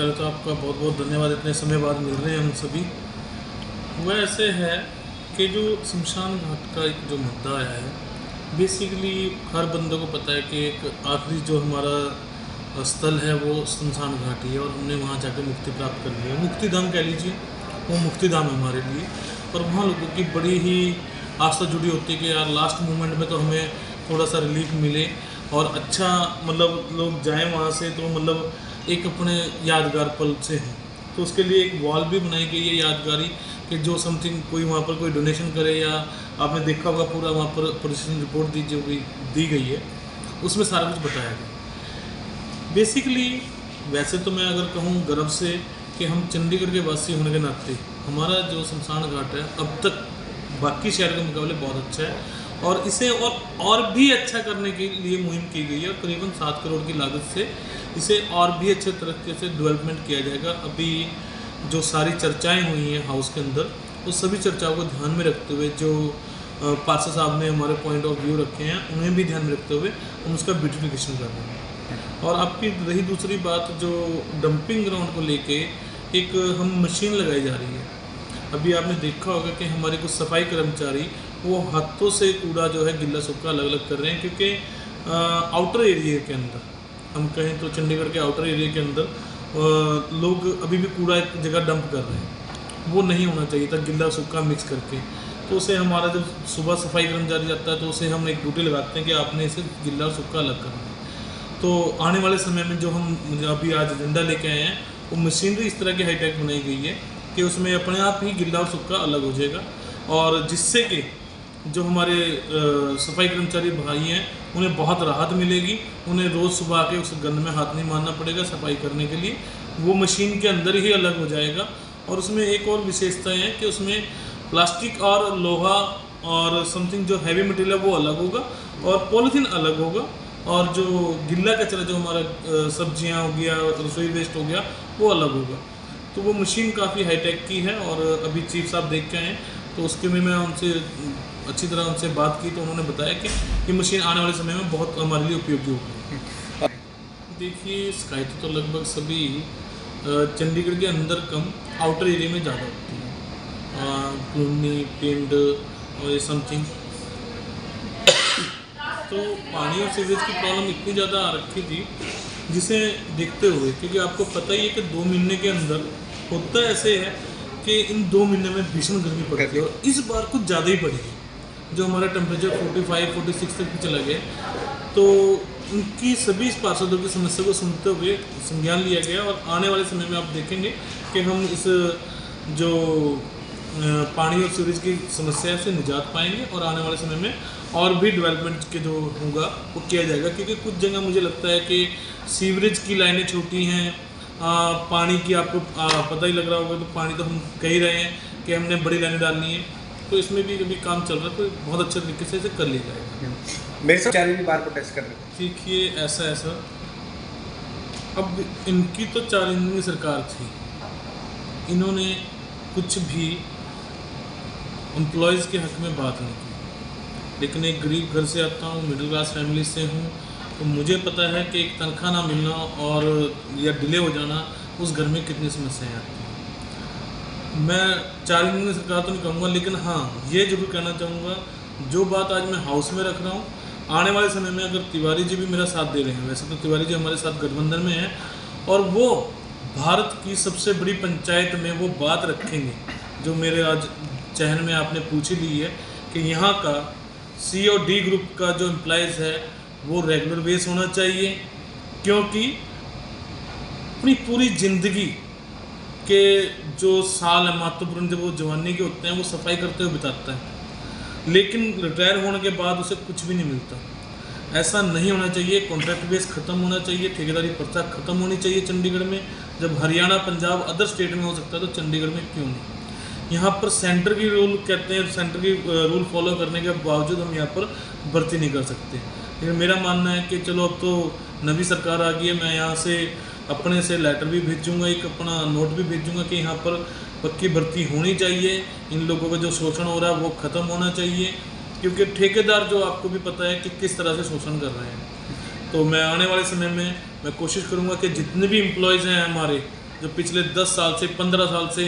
पहले तो आपका बहुत बहुत धन्यवाद, इतने समय बाद मिल रहे हैं हम सभी। वह ऐसे है कि जो शमशान घाट का एक जो मुद्दा आया है, बेसिकली हर बंदे को पता है कि एक आखिरी जो हमारा स्थल है वो शमशान घाट ही है, और हमने वहाँ जाकर मुक्ति प्राप्त कर ली है। मुक्तिधाम कह लीजिए, वो मुक्तिधाम है हमारे लिए। और वहाँ लोगों की बड़ी ही आस्था जुड़ी होती है कि यार लास्ट मोमेंट में तो हमें थोड़ा सा रिलीफ मिले और अच्छा मतलब लोग जाएं वहाँ से, तो मतलब एक अपने यादगार पल से हैं। तो उसके लिए एक वॉल भी बनाई गई है यादगारी, कि जो समथिंग कोई वहाँ पर कोई डोनेशन करे, या आपने देखा होगा पूरा वहाँ पर पोजीशन रिपोर्ट दी गई है, उसमें सारा कुछ बताया गया। बेसिकली वैसे तो मैं अगर कहूँ गर्व से कि हम चंडीगढ़ के वासी होने के नाते हमारा जो शमशान घाट है अब तक बाकी शहर के मुकाबले बहुत अच्छा है, और इसे और भी अच्छा करने के लिए मुहिम की गई है। करीबन 7 करोड़ की लागत से इसे और भी अच्छे तरीके से डेवलपमेंट किया जाएगा। अभी जो सारी चर्चाएं हुई हैं हाउस के अंदर, उस सभी चर्चाओं को ध्यान में रखते हुए जो पार्षद साहब ने हमारे पॉइंट ऑफ व्यू रखे हैं, उन्हें भी ध्यान में रखते हुए हम उसका ब्यूटिफिकेशन कर रहे हैं। और आपकी रही दूसरी बात, जो डंपिंग ग्राउंड को लेके एक हम मशीन लगाई जा रही है। अभी आपने देखा होगा कि हमारे कुछ सफाई कर्मचारी वो हाथों से कूड़ा जो है गिल्ला सूखा अलग अलग कर रहे हैं, क्योंकि आउटर एरिया के अंदर, हम कहें तो चंडीगढ़ के आउटर एरिया के अंदर लोग अभी भी कूड़ा एक जगह डंप कर रहे हैं। वो नहीं होना चाहिए था, गिल्ला सूखा मिक्स करके। तो उसे हमारा जब सुबह सफाई कर्मचारी जाता है तो उसे हम एक ड्यूटी लगाते हैं कि आपने इसे गिल्ला और सूखा अलग करना है। तो आने वाले समय में जो हम अभी आज एजेंडा लेके आए हैं, वो मशीनरी इस तरह की हाईटेक बनाई गई है कि उसमें अपने आप ही गिल्ला और सूखा अलग हो जाएगा, और जिससे कि जो हमारे सफाई कर्मचारी भाई हैं उन्हें बहुत राहत मिलेगी। उन्हें रोज़ सुबह आके उस गंद में हाथ नहीं मारना पड़ेगा सफाई करने के लिए, वो मशीन के अंदर ही अलग हो जाएगा। और उसमें एक और विशेषताएं हैं कि उसमें प्लास्टिक और लोहा और समथिंग जो हैवी मटेरियल है वो अलग होगा, और पॉलीथीन अलग होगा, और जो गिल्ला कचरा जो हमारा सब्जियां हो गया, रसोई वेस्ट हो गया, वो अलग होगा। तो वो मशीन काफ़ी हाईटेक की है, और अभी चीफ साहब देख के आए, तो उसके में मैं उनसे अच्छी तरह उनसे बात की, तो उन्होंने बताया कि ये मशीन आने वाले समय में बहुत हमारे लिए उपयोगी होगी। देखिए शिकायतें तो लगभग सभी चंडीगढ़ के अंदर कम, आउटर एरिया में ज़्यादा होती है, कॉलोनी पिंड और ये समथिंग। तो पानी और सीवरेज की प्रॉब्लम इतनी ज़्यादा आ रखी थी, जिसे देखते हुए, क्योंकि आपको पता ही है कि 2 महीने के अंदर होता ऐसे है कि इन 2 महीने में भीषण गर्मी पड़ती है, और इस बार कुछ ज़्यादा ही पड़ेगी। जो हमारा टेम्परेचर 45-46 तक भी चला गया। तो उनकी सभी पार्षदों की समस्या को सुनते हुए संज्ञान लिया गया, और आने वाले समय में आप देखेंगे कि हम इस जो पानी और सीवरेज की समस्या से निजात पाएंगे, और आने वाले समय में और भी डेवलपमेंट के जो होगा वो किया जाएगा। क्योंकि कुछ जगह मुझे लगता है कि सीवरेज की लाइनें छोटी हैं, पानी की आपको पता ही लग रहा होगा, तो पानी तो हम कह ही रहे हैं कि हमने बड़ी लाइनें डालनी है। तो इसमें भी अभी काम चल रहा है, तो बहुत अच्छे तरीके से इसे कर लिया जाएगा। मेरे साथ चार भी बार प्रोटेस्ट कर रहे थे। देखिए ऐसा अब इनकी तो 4 इंजन की सरकार थी, इन्होंने कुछ भी एम्प्लॉयज़ के हक़ में बात नहीं की। लेकिन एक गरीब घर से आता हूँ, मिडिल क्लास फैमिली से हूँ, तो मुझे पता है कि एक तनख्वाह ना मिलना और या डिले हो जाना उस घर में कितनी समस्याएं आती हैं। मैं 4 इंजन की सरकार तो नहीं कहूँगा, लेकिन हाँ ये जरूर कहना चाहूँगा, जो बात आज मैं हाउस में रख रहा हूँ, आने वाले समय में अगर तिवारी जी भी मेरा साथ दे रहे हैं, वैसे तो तिवारी जी हमारे साथ गठबंधन में हैं, और वो भारत की सबसे बड़ी पंचायत में वो बात रखेंगे जो मेरे आज चहन में आपने पूछ ली है, कि यहाँ का C और D ग्रुप का जो एम्प्लॉयज़ है वो रेगुलर बेस होना चाहिए। क्योंकि अपनी पूरी ज़िंदगी के जो साल है महत्वपूर्ण, जब वो जवानी के होते हैं, वो सफाई करते हुए बिताता है, लेकिन रिटायर होने के बाद उसे कुछ भी नहीं मिलता। ऐसा नहीं होना चाहिए। कॉन्ट्रैक्ट बेस ख़त्म होना चाहिए, ठेकेदारी प्रथा ख़त्म होनी चाहिए चंडीगढ़ में। जब हरियाणा, पंजाब, अदर स्टेट में हो सकता है, तो चंडीगढ़ में क्यों नहीं? यहाँ पर सेंटर की रूल कहते हैं, सेंटर की रूल फॉलो करने के बावजूद हम यहाँ पर भर्ती नहीं कर सकते। लेकिन मेरा मानना है कि चलो अब तो नवी सरकार आ गई है, मैं यहाँ से अपने से लेटर भी भेजूँगा, एक अपना नोट भी भेजूँगा कि यहाँ पर पक्की भर्ती होनी चाहिए। इन लोगों का जो शोषण हो रहा है वो ख़त्म होना चाहिए, क्योंकि ठेकेदार जो आपको भी पता है कि किस तरह से शोषण कर रहे हैं। तो मैं आने वाले समय में मैं कोशिश करूँगा कि जितने भी एम्प्लॉयज़ हैं हमारे, जो पिछले 10 साल से, 15 साल से,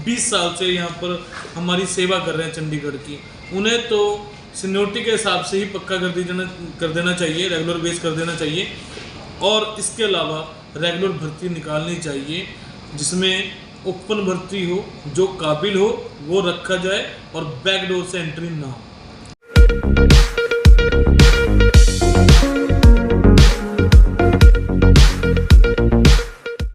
20 साल से यहाँ पर हमारी सेवा कर रहे हैं चंडीगढ़ की, उन्हें तो सीनियरिटी के हिसाब से ही पक्का कर देना चाहिए, रेगुलर बेस कर देना चाहिए। और इसके अलावा रेगुलर भर्ती निकालनी चाहिए जिसमें ओपन भर्ती हो, जो काबिल हो वो रखा जाए और बैकडोर से एंट्री ना हो।